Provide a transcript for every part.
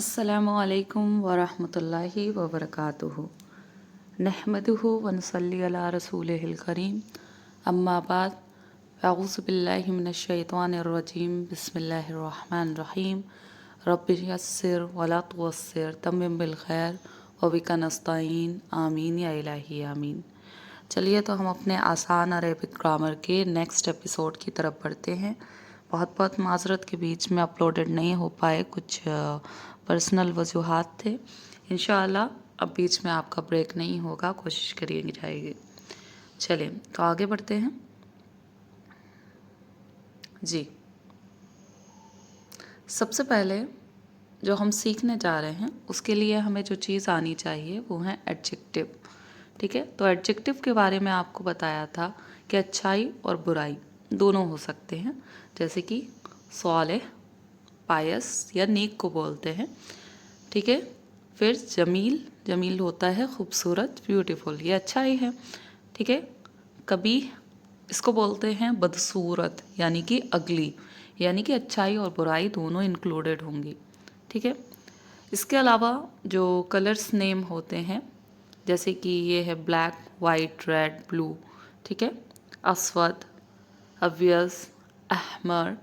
अस्सलामु अलैकुम वरहमतुल्लाहि वबरकातुहु। नहमदुहु व नसल्ली अला रसूलिहिल करीम। अम्मा बाद, अऊज़ु बिल्लाहि मिनश शैतानिर रजीम। बिस्मिल्लाहिर रहमानिर रहीम। रब्बि यस्सिर वला तुअस्सिर तम्मिम बिल खैर व बिका नस्तईन। आमीन या इलाही आमीन। चलिए तो हम अपने आसान अरेबिक ग्रामर के नेक्स्ट एपिसोड की तरफ बढ़ते हैं। बहुत बहुत माजरत के बीच में अपलोडेड नहीं हो पाए, कुछ पर्सनल वजूहात थे। इंशाअल्लाह अब बीच में आपका ब्रेक नहीं होगा, कोशिश करिए जाएगी। चलिए तो आगे बढ़ते हैं जी। सबसे पहले जो हम सीखने जा रहे हैं उसके लिए हमें जो चीज़ आनी चाहिए वो है एडजेक्टिव। ठीक है, तो एडजेक्टिव के बारे में आपको बताया था कि अच्छाई और बुराई दोनों हो सकते हैं, जैसे कि सालेह, पायस या नेक को बोलते हैं। ठीक है, फिर जमील, जमील होता है खूबसूरत, ब्यूटीफुल, ये अच्छाई है। ठीक है, कभी इसको बोलते हैं बदसूरत, यानी कि अगली, यानी कि अच्छाई और बुराई दोनों इंक्लूडेड होंगी। ठीक है, इसके अलावा जो कलर्स नेम होते हैं, जैसे कि ये है ब्लैक, वाइट, रेड, ब्लू। ठीक है, अस्वद, अव्यस, अहमर,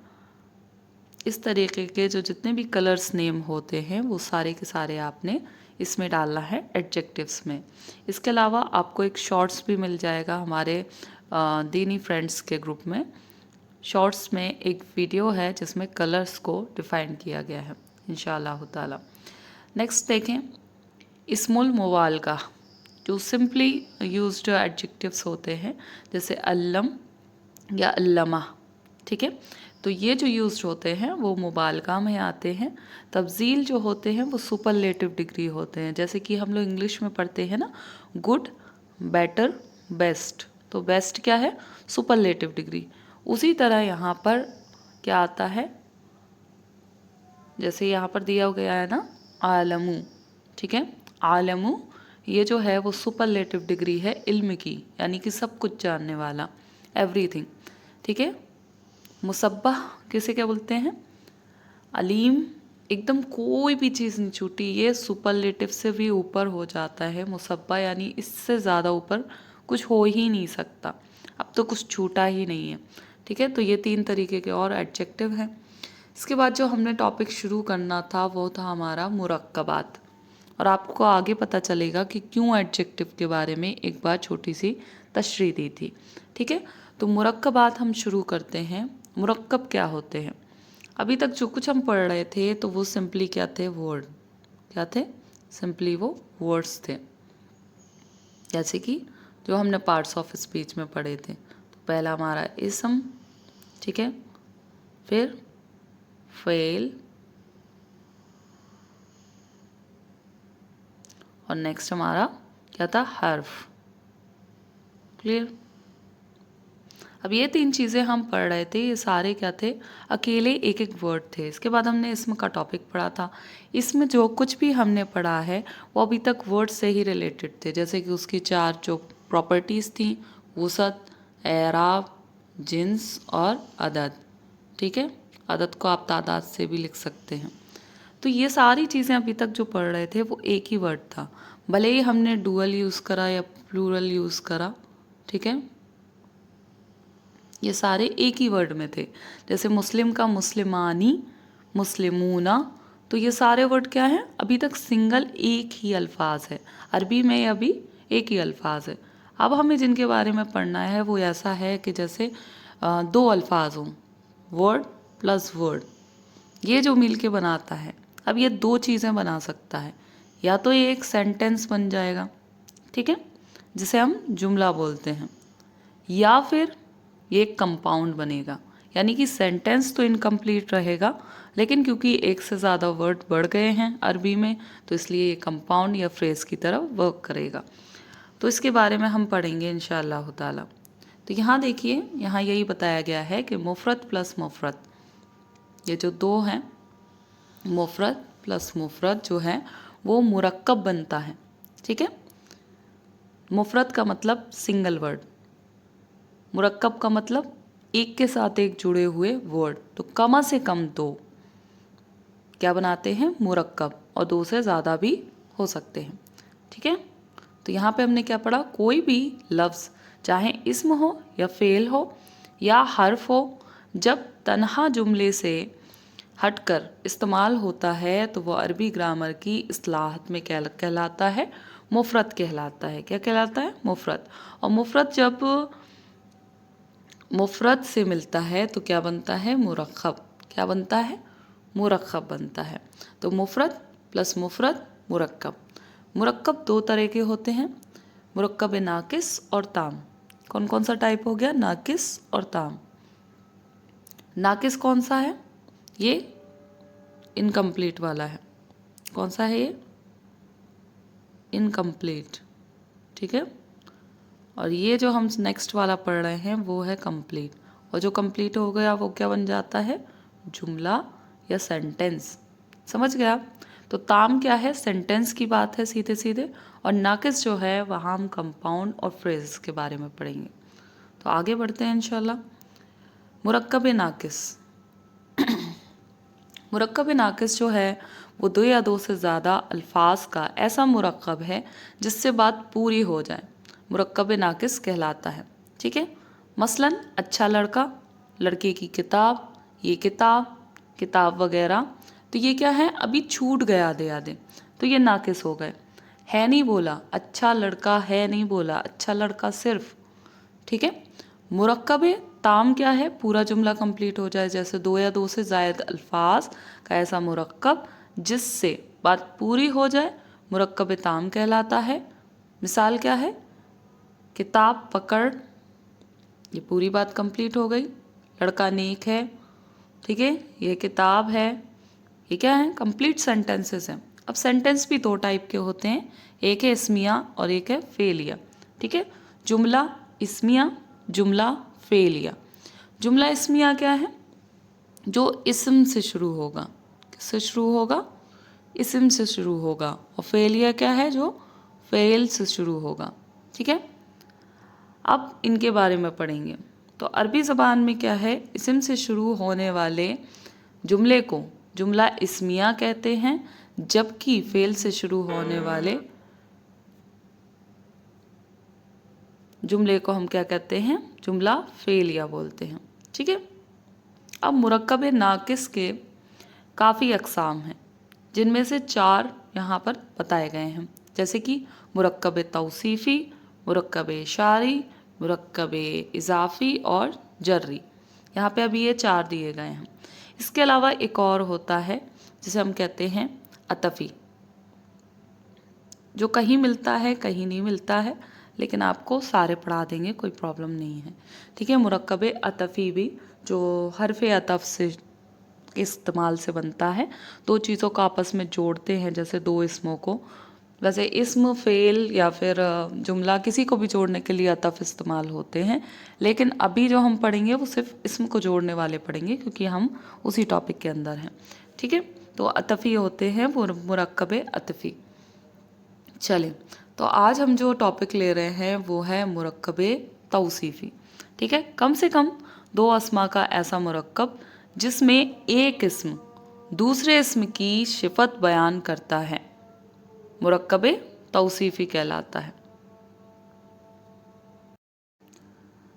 इस तरीके के जो जितने भी कलर्स नेम होते हैं वो सारे के सारे आपने इसमें डालना है एडजेक्टिव्स में। इसके अलावा आपको एक शॉर्ट्स भी मिल जाएगा हमारे दीनी फ्रेंड्स के ग्रुप में। शॉर्ट्स में एक वीडियो है जिसमें कलर्स को डिफाइन किया गया है इंशाअल्लाह ताला। नेक्स्ट देखें, इस्मुल मुबालगा, जो सिंपली यूज्ड एडजेक्टिव्स होते हैं, जैसे अल्लम या अल्लमा। ठीक है, तो ये जो यूज्ड होते हैं वो मुबालगा में आते हैं। तब्जील जो होते हैं वो सुपरलेटिव डिग्री होते हैं, जैसे कि हम लोग इंग्लिश में पढ़ते हैं ना, गुड, बेटर, बेस्ट। तो बेस्ट क्या है? Superlative degree. उसी तरह यहाँ पर क्या आता है, जैसे यहाँ पर दिया गया है ना आलमू। ठीक है, आलमू ये जो है वो सुपरलेटिव डिग्री है इल्म की, यानी कि सब कुछ जानने वाला, एवरीथिंग। ठीक है, मुसब्बह किसे क्या बोलते हैं? अलीम, एकदम कोई भी चीज़ नहीं छूटी, ये सुपरलेटिव से भी ऊपर हो जाता है मुसब्बा, यानी इससे ज़्यादा ऊपर कुछ हो ही नहीं सकता, अब तो कुछ छूटा ही नहीं है। ठीक है, तो ये 3 तरीके के और एडजेक्टिव हैं। इसके बाद जो हमने टॉपिक शुरू करना था वो था हमारा मुरक्कबात, और आपको आगे पता चलेगा कि क्यों एडजेक्टिव के बारे में एक बार छोटी सी तशरीह दी थी। ठीक है, तो मुरक्कबात हम शुरू करते हैं। मुरक्कब क्या होते हैं? अभी तक जो कुछ हम पढ़ रहे थे तो वो सिंपली क्या थे? वर्ड। क्या थे? सिंपली वो वर्ड्स थे, जैसे कि जो हमने पार्ट्स ऑफ स्पीच में पढ़े थे। तो पहला हमारा इसम, ठीक है, फिर फेल, और नेक्स्ट हमारा क्या था? हर्फ। क्लियर? अब ये 3 चीज़ें हम पढ़ रहे थे, ये सारे क्या थे? अकेले एक एक वर्ड थे। इसके बाद हमने इसम का टॉपिक पढ़ा था। इसमें जो कुछ भी हमने पढ़ा है वो अभी तक वर्ड से ही रिलेटेड थे, जैसे कि उसकी 4 जो प्रॉपर्टीज़ थी, वसत, एराब, जिन्स और अदद। ठीक है, अदद को आप तादाद से भी लिख सकते हैं। तो ये सारी चीज़ें अभी तक जो पढ़ रहे थे वो एक ही वर्ड था, भले ही हमने डुअल यूज़ करा या प्लूरल यूज़ करा। ठीक है, ये सारे एक ही वर्ड में थे। जैसे मुस्लिम का मुस्लिमानी, मुस्लिमूना, तो ये सारे वर्ड क्या हैं? अभी तक सिंगल एक ही अल्फाज है। अरबी में अभी एक ही अल्फाज है। अब हमें जिनके बारे में पढ़ना है वो ऐसा है कि जैसे 2 अल्फाज हों, वर्ड प्लस वर्ड, ये जो मिल के बनाता है। अब ये 2 चीज़ें बना सकता है, या तो ये एक सेंटेंस बन जाएगा, ठीक है, जिसे हम जुमला बोलते हैं, या फिर ये एक कंपाउंड बनेगा, यानी कि सेंटेंस तो इनकम्प्लीट रहेगा, लेकिन क्योंकि एक से ज़्यादा वर्ड बढ़ गए हैं अरबी में, तो इसलिए ये कंपाउंड या फ्रेज की तरह वर्क करेगा। तो इसके बारे में हम पढ़ेंगे इंशाअल्लाह ताला। तो यहाँ देखिए, यहाँ यही बताया गया है कि मुफरत प्लस मुफरत, ये जो 2 हैं, मुफरत प्लस मुफरत जो है वो मुरक्कब बनता है। ठीक है, मुफरत का मतलब सिंगल वर्ड, मुरक्कब का मतलब एक के साथ एक जुड़े हुए वर्ड, तो कम से कम 2। क्या बनाते हैं, मुरक्कब, और 2 से ज़्यादा भी हो सकते हैं। ठीक है, तो यहाँ पे हमने क्या पढ़ा, कोई भी लफ्ज़ चाहे इस्म हो या फ़ेल हो या हर्फ हो, जब तन्हा जुमले से हटकर इस्तेमाल होता है तो वो अरबी ग्रामर की इस्लाहत में क्या कहलाता है, मुफरत कहलाता है। क्या कहलाता है, मुफरत। और मुफरत जब मुफरत से मिलता है तो क्या बनता है, मुरक्कब। क्या बनता है, मुरक्कब बनता है। तो मुफरत प्लस मुफरत मुरक्कब। मुरक्कब 2 तरह के होते हैं, मुरक्कब नाकिस और ताम। कौन कौन सा टाइप हो गया, नाकिस और ताम। नाकिस कौन सा है, ये इनकम्प्लीट वाला है। कौन सा है ये, इनकम्प्लीट। ठीक है, और ये जो हम नेक्स्ट वाला पढ़ रहे हैं वो है कंप्लीट। और जो कंप्लीट हो गया वो क्या बन जाता है, जुमला या सेंटेंस। समझ गया। तो ताम क्या है, सेंटेंस की बात है सीधे सीधे, और नाकिस जो है वहाँ हम कंपाउंड और फ्रेजेस के बारे में पढ़ेंगे। तो आगे बढ़ते हैं इंशाल्लाह। मुरक्कब नाकिस। मुरक्कब नाकिस जो है वो 2 या 2 से ज़्यादा अल्फाज का ऐसा मुरक्कब है जिससे बात पूरी हो जाए, मुरक्कब नाकिस कहलाता है। ठीक है, मसलन अच्छा लड़का, लड़के की किताब, ये किताब, किताब वगैरह। तो ये क्या है, अभी छूट गया आधे आधे, तो ये नाकिस हो गए। है नहीं बोला, अच्छा लड़का है नहीं बोला, अच्छा लड़का सिर्फ। ठीक है, मुरक्कब ताम क्या है, पूरा जुमला कंप्लीट हो जाए, जैसे 2 या 2 से ज़ायद अल्फाज का ऐसा मुरक्कब जिससे बात पूरी हो जाए, मुरक्कब ताम कहलाता है। मिसाल क्या है, किताब पकड़, ये पूरी बात कंप्लीट हो गई। लड़का नेक है, ठीक है, ये किताब है, ये क्या है, कंप्लीट सेंटेंसेस हैं। अब सेंटेंस भी 2 टाइप के होते हैं, एक है इस्मिया और एक है फेलिया। ठीक है, जुमला इस्मिया, जुमला फेलिया। जुमला इस्मिया क्या है, जो इस्म से शुरू होगा। किससे शुरू होगा, इस्म से शुरू होगा। और फेलिया क्या है, जो फेल से शुरू होगा। ठीक है, अब इनके बारे में पढ़ेंगे। तो अरबी ज़बान में क्या है, इस्म से शुरू होने वाले जुमले को जुमला इस्मिया कहते हैं, जबकि फेल से शुरू होने वाले जुमले को हम क्या कहते हैं, जुमला फेलिया बोलते हैं। ठीक है, अब मुरक्कब नाकिस के काफ़ी अक़साम हैं, जिनमें से 4 यहाँ पर बताए गए हैं, जैसे कि मुरक्कब तौसीफ़ी, मुरक्कब इशारी, मुरक्कब इज़ाफ़ी और जर्री। यहाँ पे अभी ये 4 दिए गए हैं। इसके अलावा एक और होता है जिसे हम कहते हैं अतफ़ी, जो कहीं मिलता है कहीं नहीं मिलता है, लेकिन आपको सारे पढ़ा देंगे, कोई प्रॉब्लम नहीं है। ठीक है, मुरक्कब अतफ़ी भी जो हर्फ अतफ़ से के इस्तेमाल से बनता है, 2 चीज़ों को आपस में जोड़ते हैं, जैसे 2 इस्मों को। वैसे इस्म, फ़ेल या फिर जुमला किसी को भी जोड़ने के लिए अतफ़ इस्तेमाल होते हैं, लेकिन अभी जो हम पढ़ेंगे वो सिर्फ इस्म को जोड़ने वाले पढ़ेंगे, क्योंकि हम उसी टॉपिक के अंदर हैं। ठीक है, तो अतफ़ी होते हैं वो मुरक्कब अतफ़ी। चलें, तो आज हम जो टॉपिक ले रहे हैं वो है मुरक्कब तौसीफ़ी। ठीक है, कम से कम 2 अस्मा का ऐसा मुरक्कब जिसमें एक इस्म दूसरे इस्म की सिफत बयान करता है, मुरक्कब तौसीफ़ी कहलाता है।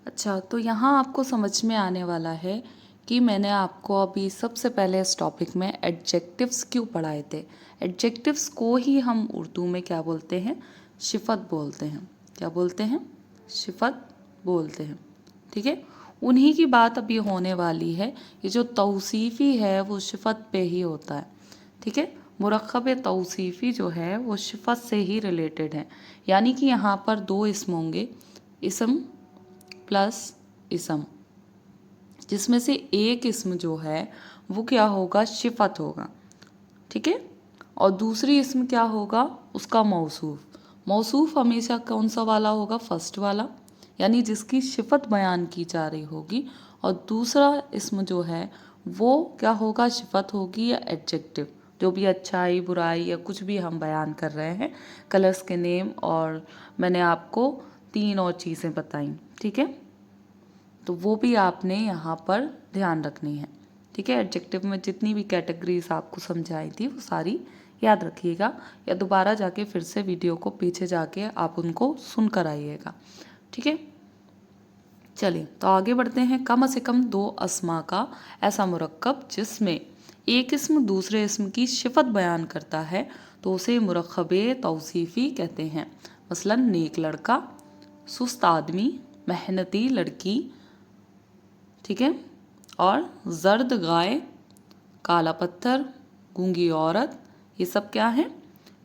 अच्छा, तो यहाँ आपको समझ में आने वाला है कि मैंने आपको अभी सबसे पहले इस टॉपिक में एडजेक्टिव्स क्यों पढ़ाए थे। एडजेक्टिव्स को ही हम उर्दू में क्या बोलते हैं, सिफत बोलते हैं। क्या बोलते हैं, सिफत बोलते हैं। ठीक है, उन्हीं की बात अभी होने वाली है। ये जो तौसीफ़ी है वो सिफत पे ही होता है। ठीक है, मुरक्कब तौसीफ़ी जो है वो सिफत से ही रिलेटेड है, यानी कि यहाँ पर 2 इस्म होंगे, इस्म प्लस इस्म, जिसमें से एक इस्म जो है वो क्या होगा, सिफत होगा। ठीक है, और दूसरी इस्म क्या होगा, उसका मौसूफ। मौसूफ हमेशा कौन सा वाला होगा, फर्स्ट वाला, यानी जिसकी सिफत बयान की जा रही होगी। और दूसरा इस्म जो है वो क्या होगा, सिफत होगी या एडजेक्टिव, जो भी अच्छाई बुराई या कुछ भी हम बयान कर रहे हैं, कलर्स के नेम, और मैंने आपको 3 और चीज़ें बताई। ठीक है, तो वो भी आपने यहाँ पर ध्यान रखनी है। ठीक है, एडजेक्टिव में जितनी भी कैटेगरीज आपको समझाई थी वो सारी याद रखिएगा, या दोबारा जाके फिर से वीडियो को पीछे जाके आप उनको सुन कर आइएगा। ठीक है, चलिए तो आगे बढ़ते हैं। कम से कम 2 अस्मा का ऐसा मुरक्कब जिसमें एक इसम दूसरे इसम की सिफत बयान करता है तो उसे मुरक्कबे तौसीफ़ी कहते हैं। मसलन नेक लड़का, सुस्त आदमी, मेहनती लड़की, ठीक है, और जर्द गाय, काला पत्थर, गूंगी औरत, ये सब क्या है,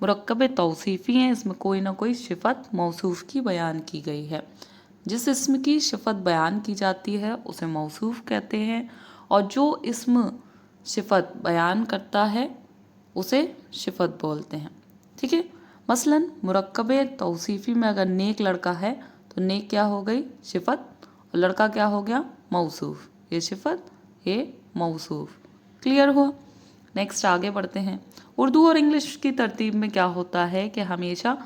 मुरक्कबे तौसीफ़ी हैं। इसमें कोई ना कोई सिफत मौसूफ की बयान की गई है। जिस इसम की सिफत बयान की जाती है उसे मौसूफ कहते हैं, और जो इसम सिफत बयान करता है उसे सिफत बोलते हैं। ठीक है, मसलन मुरक्कबे तौसीफ़ी में अगर नेक लड़का है तो नेक क्या हो गई, सिफत, और लड़का क्या हो गया, मौसूफ। ये सिफत, ये मौसूफ। क्लियर हुआ। नेक्स्ट आगे बढ़ते हैं। उर्दू और इंग्लिश की तरतीब में क्या होता है कि हमेशा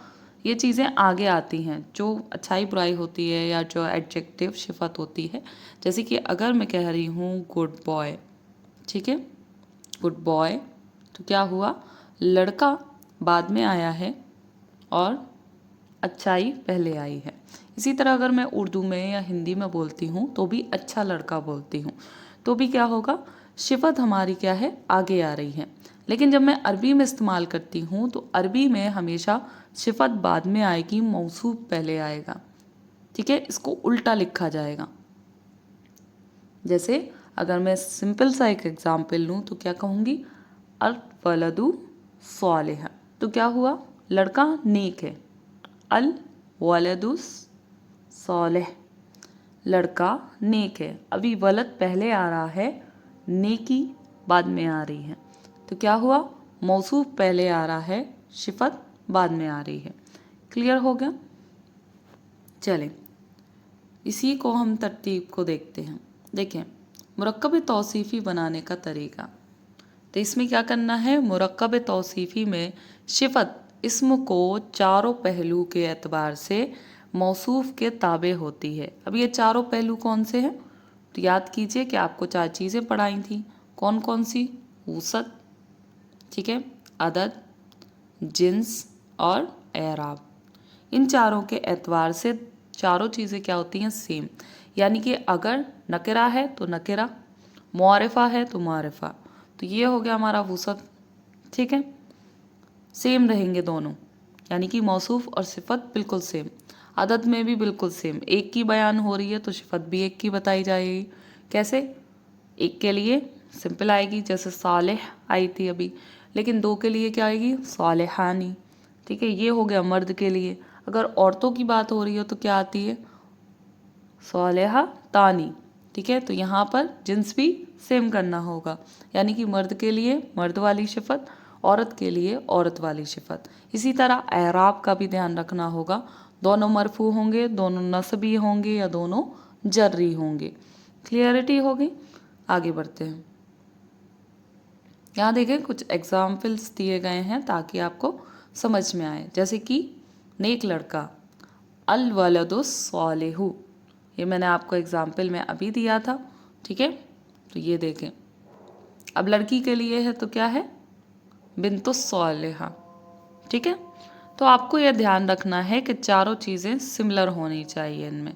ये चीज़ें आगे आती हैं, जो अच्छाई बुराई होती है या जो एडजेक्टिव सिफत होती है। जैसे कि अगर मैं कह रही हूँ गुड बॉय, ठीक है, गुड बॉय, तो क्या हुआ, लड़का बाद में आया है और अच्छाई पहले आई है। इसी तरह अगर मैं उर्दू में या हिंदी में बोलती हूँ तो भी अच्छा लड़का बोलती हूँ तो भी क्या होगा, सिफत हमारी क्या है, आगे आ रही है। लेकिन जब मैं अरबी में इस्तेमाल करती हूँ तो अरबी में हमेशा सिफत बाद में आएगी, मौसूफ पहले आएगा। ठीक है, इसको उल्टा लिखा जाएगा। जैसे अगर मैं सिंपल सा एक एग्जाम्पल लूँ तो क्या कहूँगी, अल वलदु सालिह, तो क्या हुआ, लड़का नेक है, अल वलदुस सालिह, लड़का नेक है। अभी वलद पहले आ रहा है, नेकी बाद में आ रही है, तो क्या हुआ, मौसूफ पहले आ रहा है, सिफत बाद में आ रही है। क्लियर हो गया। चलें इसी को हम तरतीब को देखते हैं। देखें, मुरक्कब तौसीफ़ी बनाने का तरीका। तो इसमें क्या करना है, मुरक्कब तौसीफ़ी में सिफत इस्म को चारों पहलू के एतबार से मौसूफ के ताबे होती है। अब ये चारों पहलू कौन से हैं, तो याद कीजिए कि आपको 4 चीज़ें पढ़ाई थी। कौन कौन सी, वसत, ठीक है, अदद, जिन्स और एराब। इन चारों के एतबार से चारों चीज़ें क्या होती हैं, सेम। यानी कि अगर नकिरा है तो नकिरा, मुआरिफा है तो मुआरिफा, तो ये हो गया हमारा वसत। ठीक है, सेम रहेंगे दोनों, यानी कि मौसूफ और सिफत बिल्कुल सेम। अदद में भी बिल्कुल सेम, एक की बयान हो रही है तो सिफत भी एक की बताई जाएगी। कैसे, एक के लिए सिंपल आएगी, जैसे सालेह आई थी अभी, लेकिन 2 के लिए क्या आएगी, सालेहानी। ठीक है, ये हो गया मर्द के लिए। अगर औरतों की बात हो रही हो तो क्या आती है, सालेहा तानी। ठीक है, तो यहाँ पर जिन्स भी सेम करना होगा, यानी कि मर्द के लिए मर्द वाली सिफत, औरत के लिए औरत वाली सिफत। इसी तरह एराब का भी ध्यान रखना होगा, दोनों मरफू होंगे, दोनों नस्बी होंगे या दोनों जर्री होंगे। क्लियरिटी हो गई। आगे बढ़ते हैं। यहाँ देखें कुछ एग्जाम्पल्स दिए गए हैं ताकि आपको समझ में आए। जैसे कि नेक लड़का, अल वलदुस सालिहु, ये मैंने आपको एग्जाम्पल में अभी दिया था। ठीक है, तो ये देखें, अब लड़की के लिए है तो क्या है, बिन्तुस सालिहा। ठीक है, तो आपको यह ध्यान रखना है कि चारों चीज़ें सिमिलर होनी चाहिए इनमें।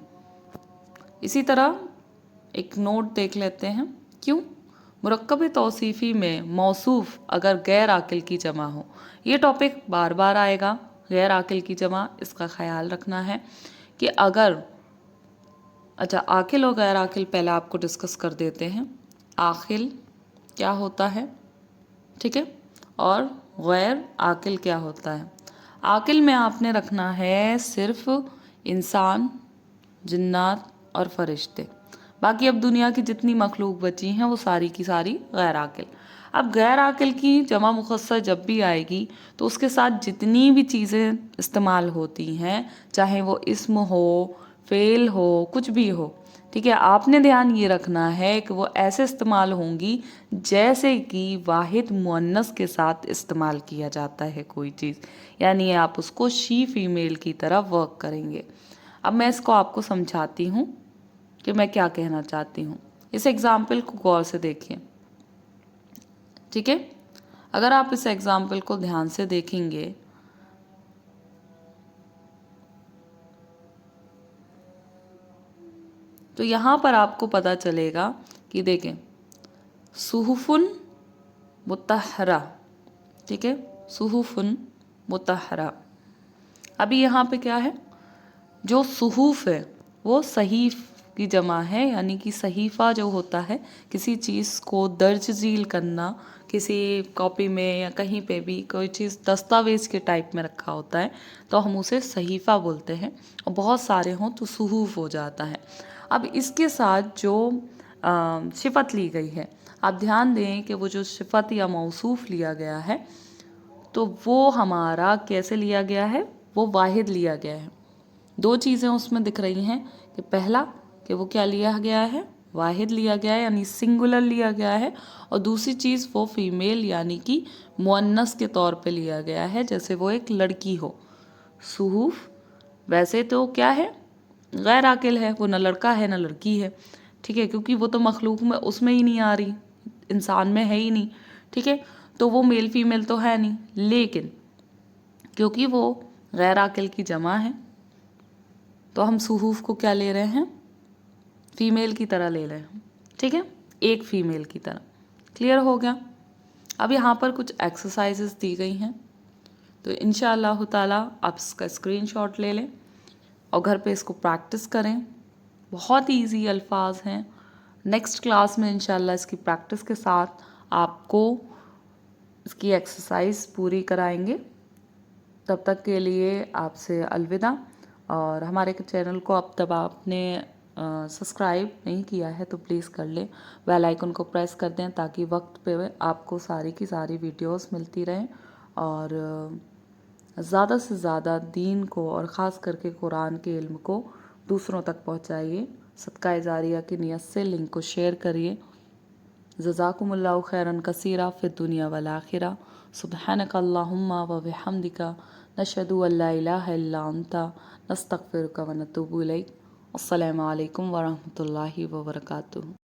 इसी तरह एक नोट देख लेते हैं, क्यों, मुरक्कब तौसीफ़ी में मौसूफ अगर गैर आकिल की जमा हो, ये टॉपिक बार बार आएगा, गैर आकिल की जमा, इसका ख्याल रखना है कि अगर, अच्छा आकिल और गैर आकिल पहले आपको डिस्कस कर देते हैं। आकिल क्या होता है, ठीक है, और गैर आकिल क्या होता है। आकिल में आपने रखना है सिर्फ इंसान, जिन्नात और फरिश्ते, बाकी अब दुनिया की जितनी मखलूक बची हैं वो सारी की सारी गैर आकिल। अब गैर आकिल की जमा मुखस्सर जब भी आएगी तो उसके साथ जितनी भी चीज़ें इस्तेमाल होती हैं, चाहे वो इस्म हो, फ़ेल हो, कुछ भी हो, ठीक है, आपने ध्यान ये रखना है कि वो ऐसे इस्तेमाल होंगी जैसे कि वाहिद मुअन्नस के साथ इस्तेमाल किया जाता है कोई चीज़, यानी आप उसको शी फीमेल की तरह वर्क करेंगे। अब मैं इसको आपको समझाती हूँ कि मैं क्या कहना चाहती हूँ। इस एग्जाम्पल को गौर से देखिए। ٹھیک ہے. اگر آپ اس ایگزامپل کو دھیان سے دیکھیں گے تو یہاں پر آپ کو پتہ چلے گا کہ دیکھیں صحفن مطہرہ، ٹھیک ہے، صحفن مطہرہ. ابھی یہاں پہ کیا ہے، جو صحف ہے وہ صحیف کی جمع ہے، یعنی کہ صحیفہ جو ہوتا ہے کسی چیز کو درج ذیل کرنا، کسی کاپی میں یا کہیں پہ بھی کوئی چیز دستاویز کے ٹائپ میں رکھا ہوتا ہے تو ہم اسے صحیفہ بولتے ہیں، اور بہت سارے ہوں تو صحف ہو جاتا ہے. اب اس کے ساتھ جو صفت لی گئی ہے، آپ دھیان دیں کہ وہ جو صفت یا موصوف لیا گیا ہے تو وہ ہمارا کیسے لیا گیا ہے، وہ واحد لیا گیا ہے. دو چیزیں اس میں دکھ رہی ہیں کہ پہلا کہ وہ کیا لیا گیا ہے، واحد لیا گیا ہے یعنی سنگولر لیا گیا ہے، اور دوسری چیز وہ فیمیل یعنی کہ مؤنث کے طور پہ لیا گیا ہے، جیسے وہ ایک لڑکی ہو. صحف ویسے تو کیا ہے، غیر عاقل ہے، وہ نہ لڑکا ہے نہ لڑکی ہے، ٹھیک ہے، کیونکہ وہ تو مخلوق میں اس میں ہی نہیں آ رہی، انسان میں ہے ہی نہیں، ٹھیک ہے، تو وہ میل فیمیل تو ہے نہیں. لیکن کیونکہ وہ غیر عاقل کی جمع ہے تو ہم صحف کو کیا لے رہے ہیں، فیمیل کی طرح لے رہے ہیں، ٹھیک ہے، ایک فیمیل کی طرح. کلیئر ہو گیا. اب یہاں پر کچھ ایکسرسائزز دی گئی ہیں تو انشاءاللہ تعالیٰ آپ اس کا اسکرین شاٹ لے لیں اور گھر پہ اس کو پریکٹس کریں. بہت ایزی الفاظ ہیں. نیکسٹ کلاس میں انشاءاللہ اس کی پریکٹس کے ساتھ آپ کو اس کی ایکسرسائز پوری کرائیں گے. تب تک کے لیے آپ سے الوداع. اور ہمارے چینل کو اب تک آپ نے سبسکرائب نہیں کیا ہے تو پلیز کر لیں، بیل آئیکن کو پریس کر دیں تاکہ وقت پہ آپ کو ساری کی ساری ویڈیوز ملتی رہیں، اور زیادہ سے زیادہ دین کو اور خاص کر کے قرآن کے علم کو دوسروں تک پہنچائیے. صدقہ جاریہ کی نیت سے لنک کو شیئر کریے. جزاکم اللہ خیرا کثیرا فی الدنیا والآخرہ. سبحانک اللہم و بحمدک نشہد ان لا الہ الا انت نستغفرک و نتوب الیک. السلام علیکم ورحمۃ اللہ وبرکاتہ.